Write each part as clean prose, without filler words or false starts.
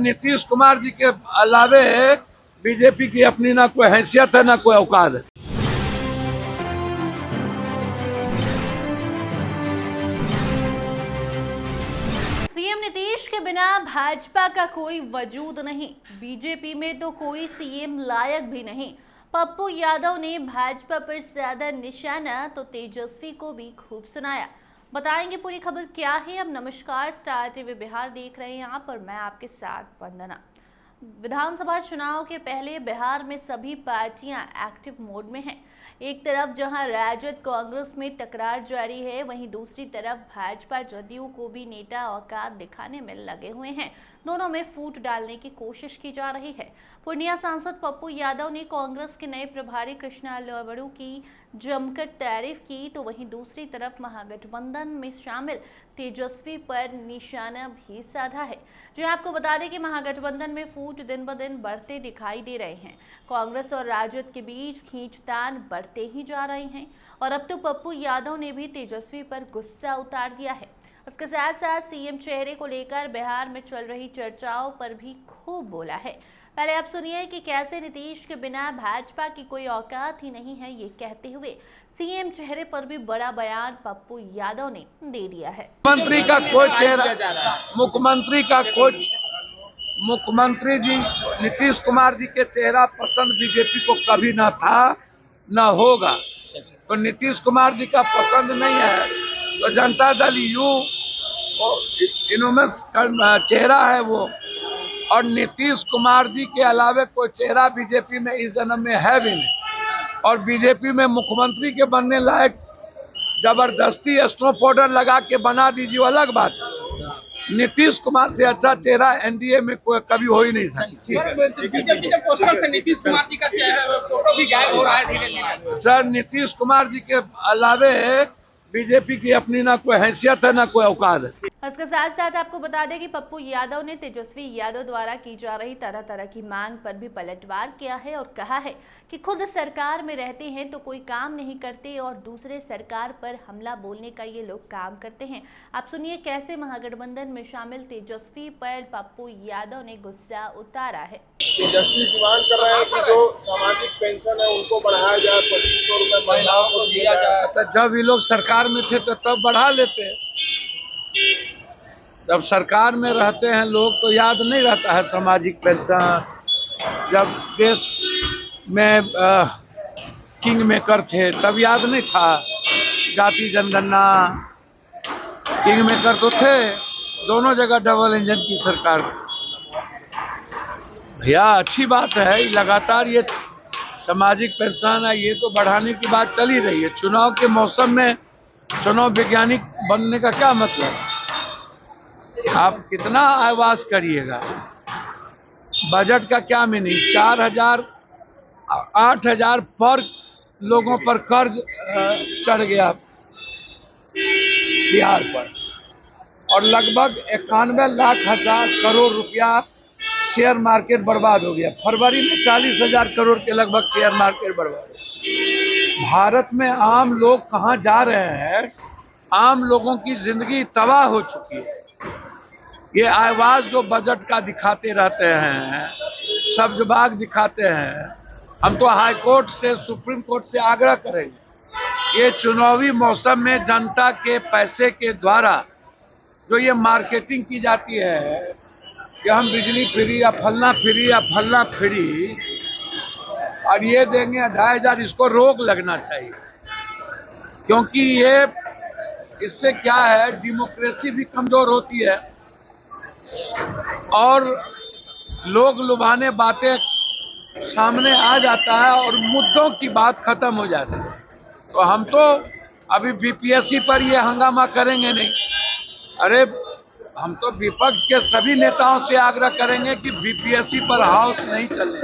नीतीश कुमार जी के अलावे बीजेपी की अपनी ना कोई हैसियत है ना कोई औकात है। सीएम नीतीश के बिना भाजपा का कोई वजूद नहीं, बीजेपी में तो कोई सीएम लायक भी नहीं। पप्पू यादव ने भाजपा पर ज्यादा निशाना तो तेजस्वी को भी खूब सुनाया। बताएंगे पूरी खबर क्या है। अब नमस्कार, स्टार टीवी बिहार देख रहे हैं आप और मैं आपके साथ वंदना। विधानसभा चुनाव के पहले बिहार में सभी पार्टियां एक्टिव मोड में हैं। एक तरफ जहां राजद कांग्रेस में टकरार जारी है, वहीं दूसरी तरफ भाजपा जदयू को भी नेता औकात दिखाने में लगे हुए हैं। दोनों में फूट डालने की कोशिश की जा रही है। पूर्णिया सांसद पप्पू यादव ने कांग्रेस के नए प्रभारी कृष्णा लवड़ू की जमकर तारीफ की, तो वहीं दूसरी तरफ महागठबंधन में शामिल तेजस्वी पर निशाना भी साधा है। जो आपको बता दें कि महागठबंधन में फूट दिन ब दिन बढ़ते दिखाई दे रहे हैं। कांग्रेस और राजद के बीच खींचतान बढ़ते ही जा रहे हैं और अब तो पप्पू यादव ने भी तेजस्वी पर गुस्सा उतार दिया है। उसके साथ साथ सीएम चेहरे को लेकर बिहार में चल रही चर्चाओं पर भी खूब बोला है। पहले आप सुनिए कि कैसे नीतीश के बिना भाजपा की कोई औकात ही नहीं है, ये कहते हुए सीएम चेहरे पर भी बड़ा बयान पप्पू यादव ने दे दिया है। मुख्यमंत्री का कोई चेहरा, मुख्यमंत्री जी नीतीश कुमार जी के चेहरा पसंद बीजेपी को कभी ना था ना होगा। तो नीतीश कुमार जी का पसंद नहीं है तो जनता दल यू इनोमस चेहरा है वो, और नीतीश कुमार जी के अलावे कोई चेहरा बीजेपी में इस जन्म में है भी नहीं। और बीजेपी में मुख्यमंत्री के बनने लायक जबरदस्ती स्नो पाउडर लगा के बना दीजिए, अलग बात। नीतीश कुमार से अच्छा चेहरा एनडीए में कोई कभी हो ही नहीं सकता। बीजेपी के पोस्टर से नीतीश कुमार जी का फोटो भी गायब हो रहा है धीरे धीरे। सर, नीतीश कुमार जी के अलावे बीजेपी की अपनी ना कोई हैसियत है ना कोई औकात है। इसके साथ साथ आपको बता दें कि पप्पू यादव ने तेजस्वी यादव द्वारा की जा रही तरह तरह की मांग पर भी पलटवार किया है और कहा है कि खुद सरकार में रहते हैं तो कोई काम नहीं करते और दूसरे सरकार पर हमला बोलने का ये लोग काम करते हैं। आप सुनिए कैसे महागठबंधन में शामिल तेजस्वी पर पप्पू यादव ने गुस्सा उतारा है। तेजस्वी डिमांड कर रहे हैं कि जो सामाजिक पेंशन है उनको बढ़ाया जाए, 2500 रुपए महिलाओं को दिया जाए। तो जब ये लोग सरकार में थे तो तब बढ़ा लेते। जब सरकार में रहते हैं लोग तो याद नहीं रहता है सामाजिक पेंशन। जब देश में किंग मेकर थे तब याद नहीं था। जाति जनगणना किंग मेकर तो थे, दोनों जगह डबल इंजन की सरकार थी। भैया अच्छी बात है, लगातार ये सामाजिक पेंशन है ये तो बढ़ाने की बात चली रही है। चुनाव के मौसम में चुनाव वैज्ञानिक बनने का क्या मतलब? आप कितना आवाज करिएगा? बजट का क्या मीनिंग? 4,000 8,000 पर लोगों पर कर्ज चढ़ गया बिहार पर, और लगभग 91 लाख करोड़ रुपया शेयर मार्केट बर्बाद हो गया। फरवरी में 40,000 करोड़ के लगभग शेयर मार्केट बर्बाद हो गया। भारत में आम लोग कहाँ जा रहे हैं? आम लोगों की जिंदगी तबाह हो चुकी है। ये आवाज जो बजट का दिखाते रहते हैं, सब्जबाग दिखाते हैं, हम तो हाई कोर्ट से सुप्रीम कोर्ट से आग्रह करेंगे ये चुनावी मौसम में जनता के पैसे के द्वारा जो ये मार्केटिंग की जाती है कि हम बिजली फ्री या फलना फ्री और ये देंगे 2,500, इसको रोक लगना चाहिए। क्योंकि ये इससे क्या है, डेमोक्रेसी भी कमजोर होती है और लोग लुभाने बातें सामने आ जाता है और मुद्दों की बात खत्म हो जाती है। तो हम तो अभी बीपीएससी पर ये हंगामा करेंगे नहीं। अरे हम तो विपक्ष के सभी नेताओं से आग्रह करेंगे कि बीपीएससी पर हाउस नहीं चले,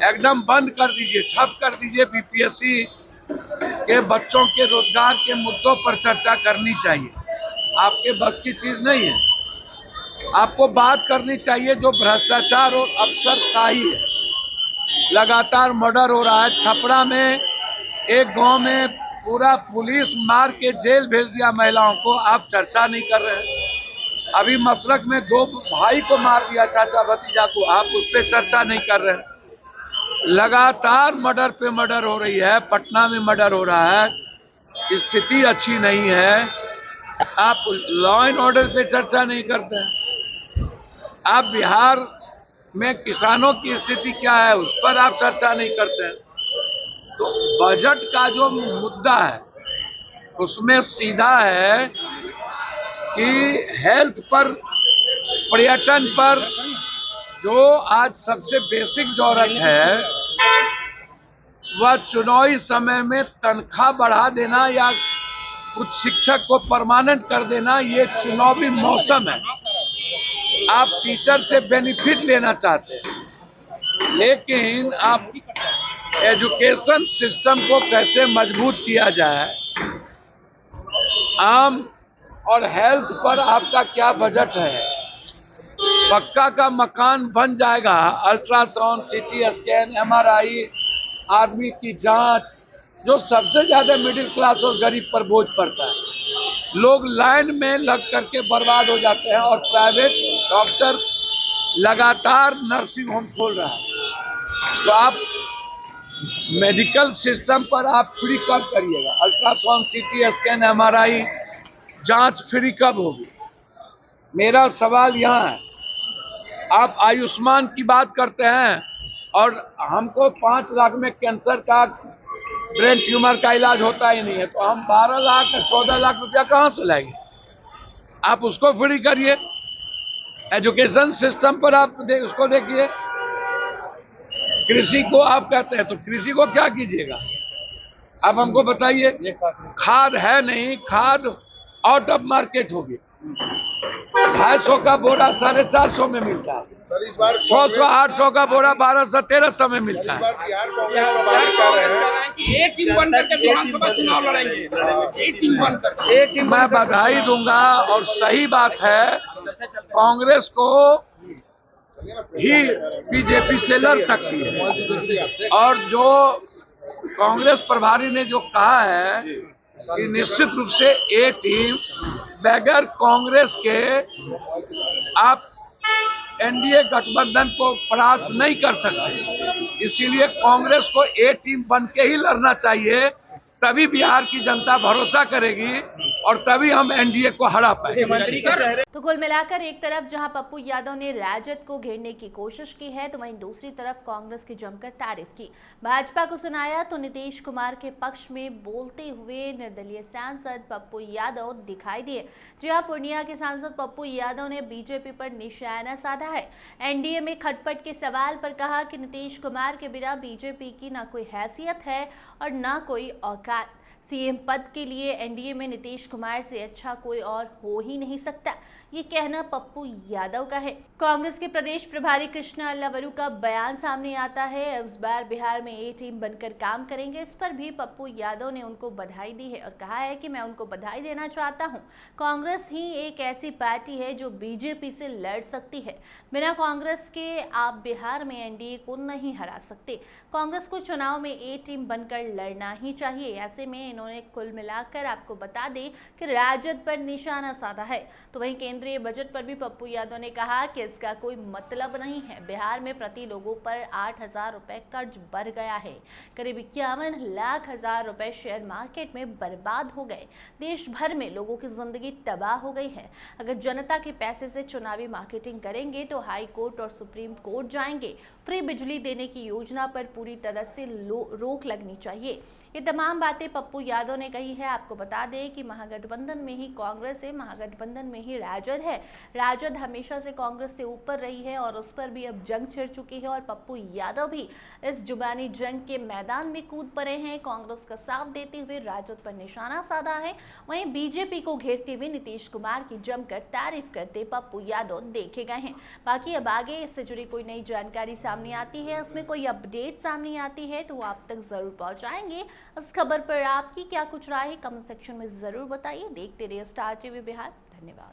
एकदम बंद कर दीजिए, ठप कर दीजिए। बीपीएससी के बच्चों के रोजगार के मुद्दों पर चर्चा करनी चाहिए। आपके बस की चीज नहीं है। आपको बात करनी चाहिए जो भ्रष्टाचार और अफसरशाही है। लगातार मर्डर हो रहा है। छपरा में एक गांव में पूरा पुलिस मार के जेल भेज दिया महिलाओं को, आप चर्चा नहीं कर रहे हैं। अभी मशरक में 2 भाई को मार दिया, चाचा भतीजा को, आप उस पर चर्चा नहीं कर रहे हैं। लगातार मर्डर पे मर्डर हो रही है, पटना में मर्डर हो रहा है, स्थिति अच्छी नहीं है, आप लॉ एंड ऑर्डर पे चर्चा नहीं करते हैं। आप बिहार में किसानों की स्थिति क्या है उस पर आप चर्चा नहीं करते हैं। तो बजट का जो मुद्दा है उसमें सीधा है कि हेल्थ पर, पर्यटन पर जो आज सबसे बेसिक जरूरत है वह चुनावी समय में तनख्वाह बढ़ा देना या कुछ शिक्षक को परमानेंट कर देना, ये चुनावी मौसम है। आप टीचर से बेनिफिट लेना चाहते हैं, लेकिन आप एजुकेशन सिस्टम को कैसे मजबूत किया जाए, आम और हेल्थ पर आपका क्या बजट है। पक्का का मकान बन जाएगा, ultrasound, CT scan, MRI, army की जांच, जो सबसे ज्यादा मिडिल क्लास और गरीब पर बोझ पड़ता है। लोग लाइन में लग करके बर्बाद हो जाते हैं और प्राइवेट डॉक्टर लगातार नर्सिंग होम खोल रहा है। तो आप मेडिकल सिस्टम पर आप फ्री कब करिएगा? अल्ट्रासाउंड, सीटी स्कैन, एमआरआई जांच फ्री कब होगी? मेरा सवाल यहाँ है। आप आयुष्मान की बात करते हैं और हमको 5 लाख में कैंसर का, ब्रेन ट्यूमर का इलाज होता ही नहीं है, तो हम 12 लाख 14 लाख रुपया कहां से लाएंगे? आप उसको फ्री करिए। एजुकेशन सिस्टम पर आप उसको देखिए। कृषि को आप कहते हैं तो कृषि को क्या कीजिएगा? आप हमको बताइए। खाद है नहीं, खाद आउट ऑफ मार्केट होगी। 250 का बोरा 450 में मिलता है, सर इस बार 600 800 का बोरा 1200-1300 में मिलता है। बिहार कांग्रेस एक टीम बन करके विधानसभा चुनाव लड़ेंगे, एक टीम बन करके। मैं बधाई दूंगा और सही बात है, कांग्रेस को ही बीजेपी से लड़ सकती है। और जो कांग्रेस प्रभारी ने जो कहा है कि निश्चित रूप से ए टीम बगैर कांग्रेस के आप एनडीए गठबंधन को परास्त नहीं कर सकते, इसीलिए कांग्रेस को ए टीम बन के ही लड़ना चाहिए, तभी बिहार की जनता भरोसा करेगी और तभी हम एनडीए को हरा पाएंगे। तो कुल मिलाकर एक तरफ जहां पप्पू यादव ने राजद को घेरने की कोशिश की है, तो वहीं दूसरी तरफ कांग्रेस की जमकर तारीफ की। भाजपा को सुनाया तो नीतीश कुमार के पक्ष में बोलते हुए निर्दलीय सांसद पप्पू यादव दिखाई दिए। जी हां, पूर्णिया के सांसद पप्पू यादव ने बीजेपी पर निशाना साधा है। एनडीए में खटपट के सवाल पर कहा कि नीतीश कुमार के बिना बीजेपी की ना कोई हैसियत है और ना कोई औकात। सीएम पद के लिए एनडीए में नीतीश कुमार से अच्छा कोई और हो ही नहीं सकता, ये कहना पप्पू यादव का है। कांग्रेस के प्रदेश प्रभारी कृष्णा अल्लावरू का बयान सामने आता है, उस बार बिहार में ए टीम बनकर काम करेंगे। इस पर भी पप्पू यादव ने उनको बधाई दी है और कहा है कि मैं उनको बधाई देना चाहता हूं। कांग्रेस ही एक ऐसी पार्टी है जो बीजेपी से लड़ सकती है। बिना कांग्रेस के आप बिहार में एनडीए को नहीं हरा सकते। कांग्रेस को चुनाव में ए टीम बनकर लड़ना ही चाहिए। ऐसे में इन्होंने कुल मिलाकर आपको बता दें कि राजद पर निशाना साधा है। तो वहीं केंद्रीय बजट पर भी पप्पू यादव ने कहा कि इसका कोई मतलब नहीं है। बिहार में प्रति लोगों पर 8,000 रुपए कर्ज बढ़ गया है। करीब 51 लाख हजार रुपए शेयर मार्केट में बर्बाद हो गए। देश भर में लोगों की जिंदगी तबाह हो गई है। अगर जनता के पैसे से चुनावी मार्केटिंग करेंगे तो हाई कोर्ट और सुप्रीम कोर्ट जाएंगे। फ्री बिजली देने की योजना पर पूरी तरह से रोक लगनी चाहिए। ये तमाम बातें पप्पू यादव ने कही है। आपको बता दें कि महागठबंधन में ही कांग्रेस है, महागठबंधन में ही राजद है। राजद हमेशा से कांग्रेस से ऊपर रही है और उस पर भी अब जंग छिड़ चुकी है और पप्पू यादव भी इस जुबानी जंग के मैदान में कूद पड़े हैं। कांग्रेस का साथ देते हुए राजद पर निशाना साधा है। वहीं बीजेपी को घेरते हुए नीतीश कुमार की जमकर तारीफ करते पप्पू यादव देखे गए हैं। बाकी अब आगे इससे जुड़ी कोई नई जानकारी सामने आती है, उसमें कोई अपडेट सामने आती है तो आप तक जरूर पहुंचाएंगे। इस खबर पर आपकी क्या कुछ राय है, कमेंट सेक्शन में जरूर बताइए। देखते रहिए स्टार टीवी बिहार। धन्यवाद।